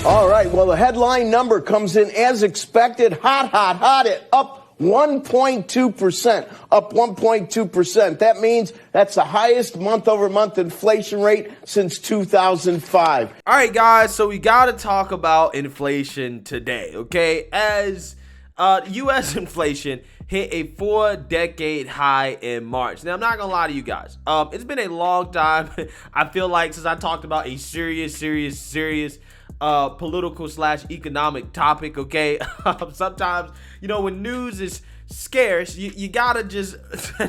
All right, well, the headline number comes in as expected, hot, at up 1.2%, up 1.2%. That means that's the highest month-over-month inflation rate since 2005. All right, guys, so we got to talk about inflation today, okay? As U.S. inflation hit a 4-decade high in March. Now, I'm not going to lie to you guys. It's been a long time, I feel like, since I talked about a serious political / economic topic, okay? Sometimes, you know, when news is scarce, you gotta just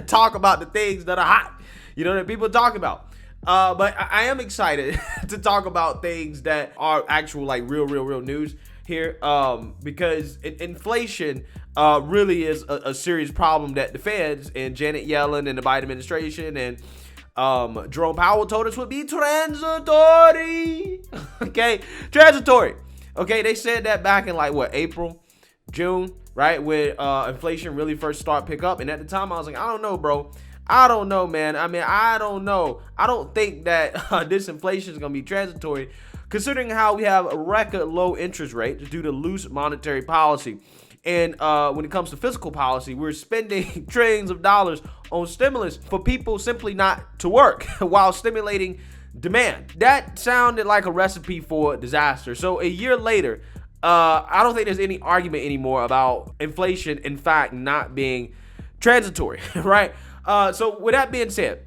talk about the things that are hot, you know, that people talk about. But I am excited to talk about things that are actual, like, real news here, because inflation really is a serious problem that the feds and Janet Yellen and the Biden administration and Jerome Powell told us would be transitory. Okay, transitory. Okay, they said that back in April, June, right, when inflation really first started pick up. And at the time, I was like, I don't know, bro. I don't know, man. I mean, I don't know. I don't think that this inflation is gonna be transitory, considering how we have a record low interest rates due to loose monetary policy. And when it comes to fiscal policy, we're spending trillions of dollars on stimulus for people simply not to work while stimulating demand. That sounded like a recipe for disaster. So a year later, I don't think there's any argument anymore about inflation, in fact, not being transitory, right? So with that being said,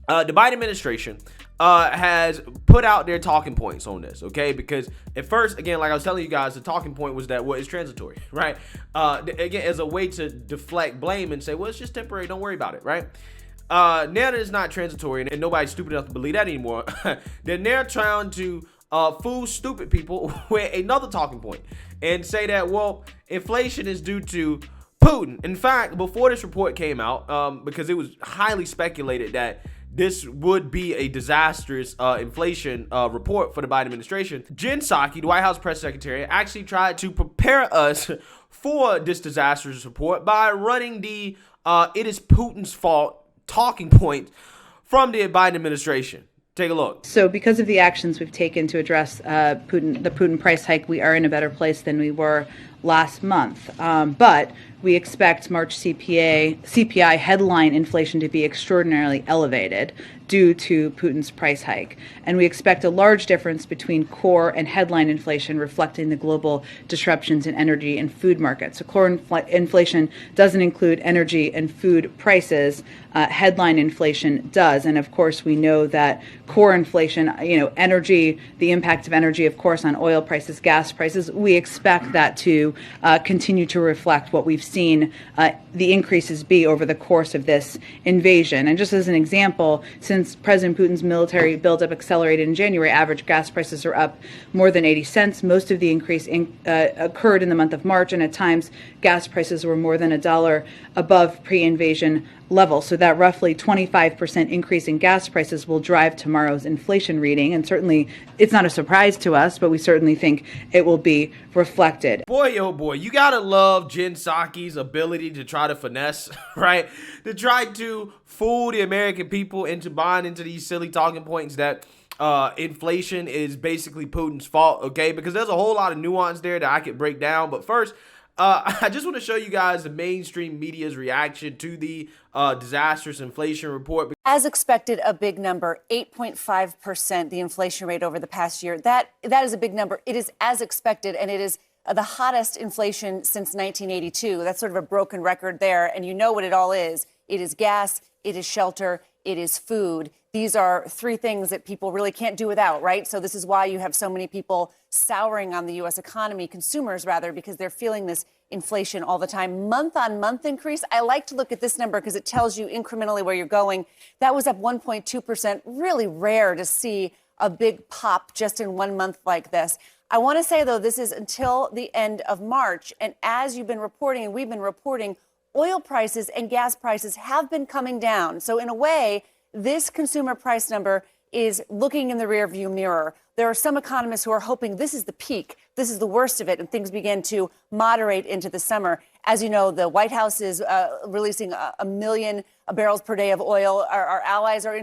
the Biden administration has put out their talking points on this, okay? Because at first, again, like I was telling you guys, the talking point was that, well, it's transitory, right? Again, as a way to deflect blame and say, well, it's just temporary, don't worry about it, right? Now that it's not transitory, and nobody's stupid enough to believe that anymore, then they're trying to fool stupid people with another talking point and say that, well, inflation is due to Putin. In fact, before this report came out, because it was highly speculated that this would be a disastrous inflation report for the Biden administration, Jen Psaki, the White House press secretary, actually tried to prepare us for this disastrous report by running the it is Putin's fault talking point from the Biden administration. Take a look. So because of the actions we've taken to address the Putin price hike, we are in a better place than we were last month. But we expect March CPI headline inflation to be extraordinarily elevated due to Putin's price hike. And we expect a large difference between core and headline inflation, reflecting the global disruptions in energy and food markets. So core inflation doesn't include energy and food prices. Headline inflation does. And of course, we know that core inflation, energy, the impact of energy, of course, on oil prices, gas prices, we expect that to continue to reflect what we've seen the increases be over the course of this invasion. And just as an example, since President Putin's military buildup accelerated in January, average gas prices are up more than 80 cents. Most of the increase occurred in the month of March, and at times gas prices were more than $1 above pre-invasion level. So that roughly 25% increase in gas prices will drive tomorrow's inflation reading. And certainly it's not a surprise to us, but we certainly think it will be reflected. Boy, oh boy, you gotta love Jen Psaki's ability to try to finesse, right? To try to fool the American people into buying into these silly talking points that inflation is basically Putin's fault, okay? Because there's a whole lot of nuance there that I could break down. But first, I just want to show you guys the mainstream media's reaction to the disastrous inflation report. As expected, a big number, 8.5%, the inflation rate over the past year. That is a big number. It is as expected, and it is the hottest inflation since 1982. That's sort of a broken record there, and you know what it all is. It is gas, it is shelter, it is food. These are three things that people really can't do without, right? So this is why you have so many people souring on the U.S. economy, consumers rather, because they're feeling this inflation all the time. Month-on-month increase. I like to look at this number because it tells you incrementally where you're going. That was up 1.2%. Really rare to see a big pop just in 1 month like this. I want to say, though, this is until the end of March. And as you've been reporting, and we've been reporting, oil prices and gas prices have been coming down. So in a way, this consumer price number is looking in the rearview mirror. There are some economists who are hoping this is the peak, this is the worst of it, and things begin to moderate into the summer. As you know, the White House is releasing a million barrels per day of oil. Our allies are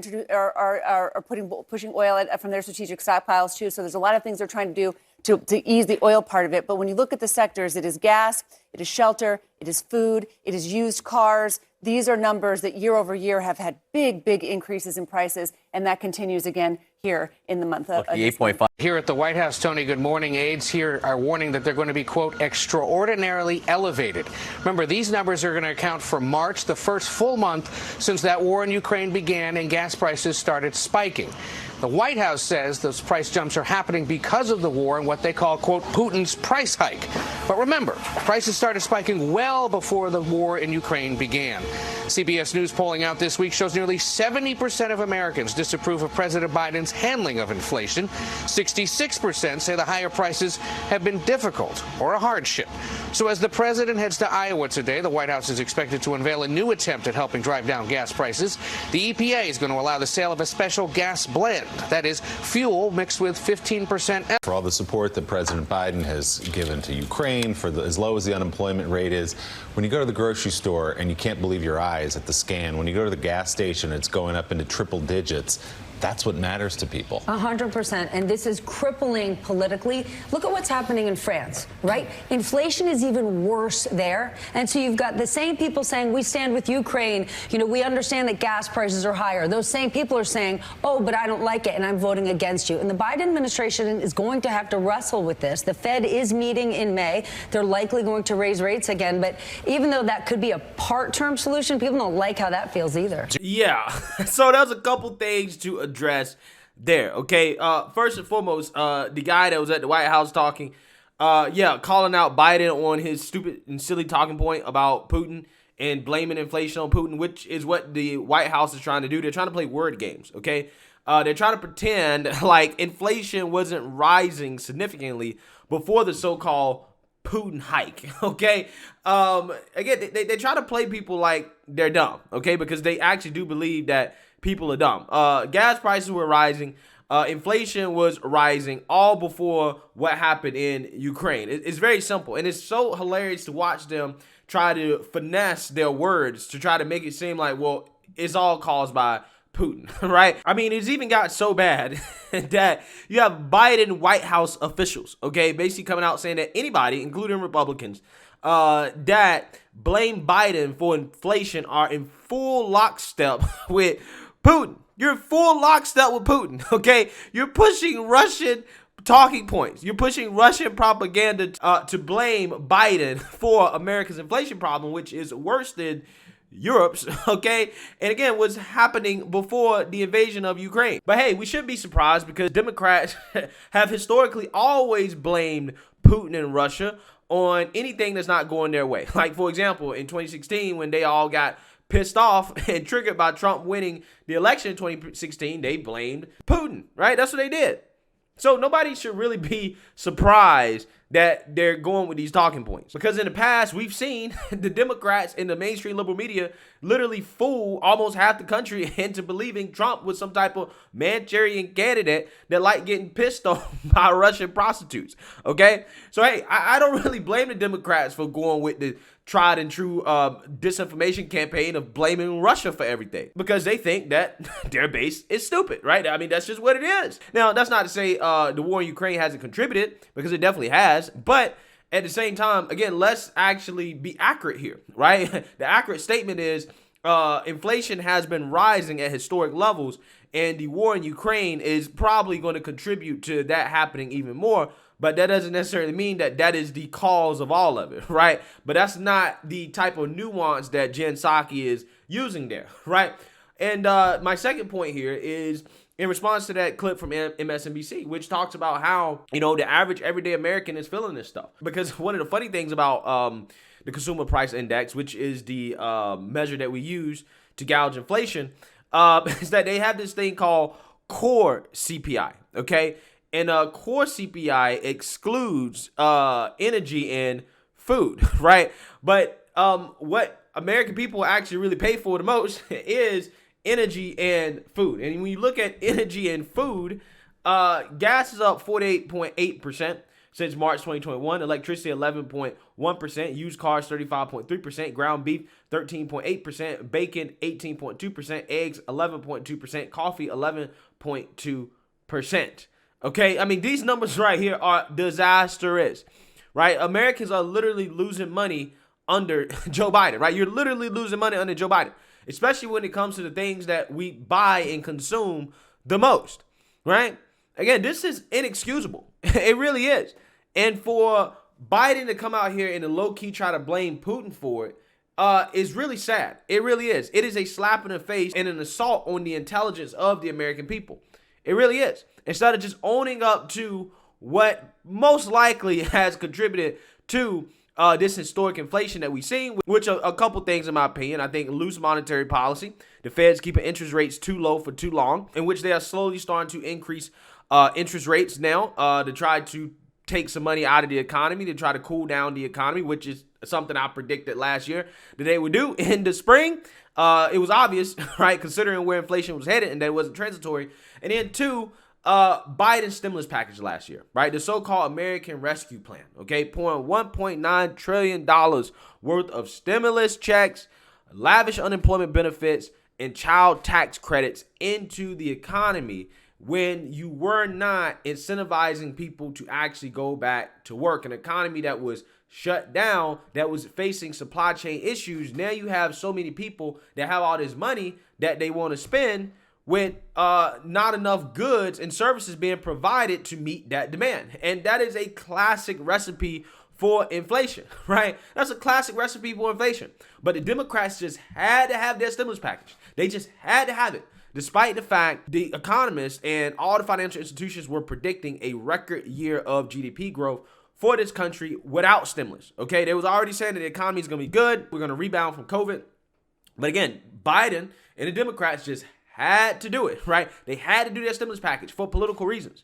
pushing oil from their strategic stockpiles too. So there's a lot of things they're trying to do to ease the oil part of it. But when you look at the sectors, it is gas, it is shelter, it is food, it is used cars. These are numbers that year over year have had big increases in prices, and that continues again here in the month of the 8.5. Here at the White House, Tony, good morning. Aides here are warning that they're going to be, quote, extraordinarily elevated. Remember, these numbers are going to account for March, the first full month since that war in Ukraine began and gas prices started spiking. The White House says those price jumps are happening because of the war and what they call, quote, Putin's price hike. But remember, prices started spiking well before the war in Ukraine began. CBS News polling out this week shows nearly 70% of Americans disapprove of President Biden's handling of inflation. 66% say the higher prices have been difficult or a hardship. So as the president heads to Iowa today, the White House is expected to unveil a new attempt at helping drive down gas prices. The EPA is going to allow the sale of a special gas blend. That is fuel mixed with 15% ethanol. For all the support that President Biden has given to Ukraine, for as low as the unemployment rate is, when you go to the grocery store and you can't believe your eyes at the scan, when you go to the gas station, it's going up into triple digits. That's what matters to people. 100%. And this is crippling politically. Look at what's happening in France, right? Inflation is even worse there. And so you've got the same people saying, we stand with Ukraine. You know, we understand that gas prices are higher. Those same people are saying, oh, but I don't like it and I'm voting against you. And the Biden administration is going to have to wrestle with this. The Fed is meeting in May. They're likely going to raise rates again. But even though that could be a part-term solution, people don't like how that feels either. Yeah. So there's a couple things to address there. Okay. First and foremost, the guy that was at the White House talking, calling out Biden on his stupid and silly talking point about Putin and blaming inflation on Putin, which is what the White House is trying to do. They're trying to play word games. Okay. They're trying to pretend like inflation wasn't rising significantly before the so-called Putin hike. Okay. Again, they try to play people like they're dumb. Okay. Because they actually do believe that people are dumb. Gas prices were rising. Inflation was rising all before what happened in Ukraine. It's very simple. And it's so hilarious to watch them try to finesse their words to try to make it seem like, well, it's all caused by Putin, right? I mean, it's even got so bad that you have Biden White House officials, okay, basically coming out saying that anybody, including Republicans, that blame Biden for inflation are in full lockstep with Putin. You're in full lockstep with Putin, okay? You're pushing Russian talking points. You're pushing Russian propaganda to blame Biden for America's inflation problem, which is worse than Europe's, okay? And again, what's happening before the invasion of Ukraine. But hey, we shouldn't be surprised because Democrats have historically always blamed Putin and Russia on anything that's not going their way. Like, for example, in 2016, when they all got pissed off and triggered by Trump winning the election in 2016, they blamed Putin, right? That's what they did. So nobody should really be surprised that they're going with these talking points. Because in the past, we've seen the Democrats in the mainstream liberal media literally fool almost half the country into believing Trump was some type of Manchurian candidate that liked getting pissed off by Russian prostitutes, okay? So, hey, I don't really blame the Democrats for going with the tried and true disinformation campaign of blaming Russia for everything because they think that their base is stupid, right? I mean, that's just what it is. Now, that's not to say the war in Ukraine hasn't contributed, because it definitely has, but at the same time, again, let's actually be accurate here, right? The accurate statement is inflation has been rising at historic levels, and the war in Ukraine is probably going to contribute to that happening even more. But that doesn't necessarily mean that that is the cause of all of it, right? But that's not the type of nuance that Jen Psaki is using there, right? And my second point here is in response to that clip from MSNBC, which talks about how, you know, the average everyday American is feeling this stuff. Because one of the funny things about the Consumer Price Index, which is the measure that we use to gauge inflation, is that they have this thing called core CPI, okay? And core CPI excludes energy and food, right? But what American people actually really pay for the most is energy and food. And when you look at energy and food, gas is up 48.8% since March 2021. Electricity 11.1%. Used cars 35.3%. Ground beef 13.8%. Bacon 18.2%. Eggs 11.2%. Coffee 11.2%. Okay, I mean, these numbers right here are disastrous, right? Americans are literally losing money under Joe Biden, right? You're literally losing money under Joe Biden, especially when it comes to the things that we buy and consume the most, right? Again, this is inexcusable. It really is. And for Biden to come out here and to low-key try to blame Putin for it is really sad. It really is. It is a slap in the face and an assault on the intelligence of the American people. It really is. Instead of just owning up to what most likely has contributed to this historic inflation that we've seen, which are a couple things in my opinion. I think loose monetary policy, the Fed's keeping interest rates too low for too long, in which they are slowly starting to increase interest rates now to try to take some money out of the economy, to try to cool down the economy, which is something I predicted last year that they would do in the spring. It was obvious, right, considering where inflation was headed and that it wasn't transitory. And then two, Biden's stimulus package last year, right? The so-called American Rescue Plan, okay? Pouring $1.9 trillion worth of stimulus checks, lavish unemployment benefits, and child tax credits into the economy when you were not incentivizing people to actually go back to work. An economy that was shut down, that was facing supply chain issues. Now you have so many people that have all this money that they want to spend with not enough goods and services being provided to meet that demand. And that is a classic recipe for inflation, right? That's a classic recipe for inflation. But the Democrats just had to have their stimulus package. They just had to have it, despite the fact the economists and all the financial institutions were predicting a record year of GDP growth for this country without stimulus, okay? They was already saying that the economy is going to be good. We're going to rebound from COVID. But again, Biden and the Democrats just had to do it, right? They had to do their stimulus package for political reasons,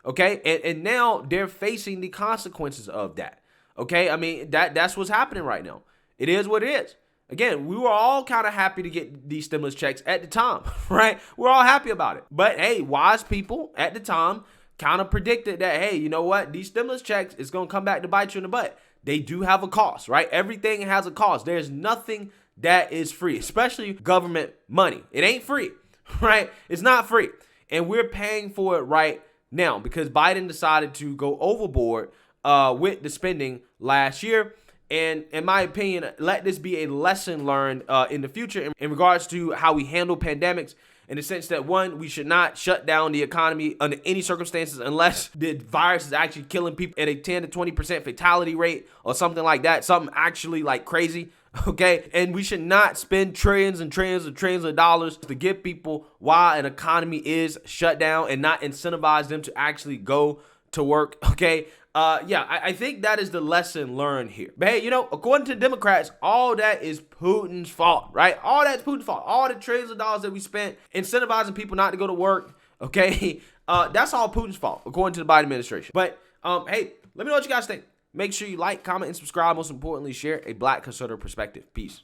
okay? And now they're facing the consequences of that, okay? I mean, that's what's happening right now. It is what it is. Again, we were all kind of happy to get these stimulus checks at the time, right? We're all happy about it. But hey, wise people at the time kind of predicted that, hey, you know what? These stimulus checks is going to come back to bite you in the butt. They do have a cost, right? Everything has a cost. There's nothing that is free, especially government money. It ain't free, right? It's not free. And we're paying for it right now because Biden decided to go overboard with the spending last year. And in my opinion, let this be a lesson learned in the future in regards to how we handle pandemics, in the sense that, one, we should not shut down the economy under any circumstances unless the virus is actually killing people at a 10 to 20% fatality rate or something like that, something actually like crazy, okay? And we should not spend trillions and trillions and trillions of dollars to give people while an economy is shut down and not incentivize them to actually go to work, okay? I think that is the lesson learned here. But hey, you know, according to the Democrats, all that is Putin's fault, right? All that's Putin's fault. All the trillions of dollars that we spent incentivizing people not to go to work, okay? That's all Putin's fault, according to the Biden administration. But hey, let me know what you guys think. Make sure you like, comment, and subscribe. Most importantly, share a Black conservative perspective. Peace.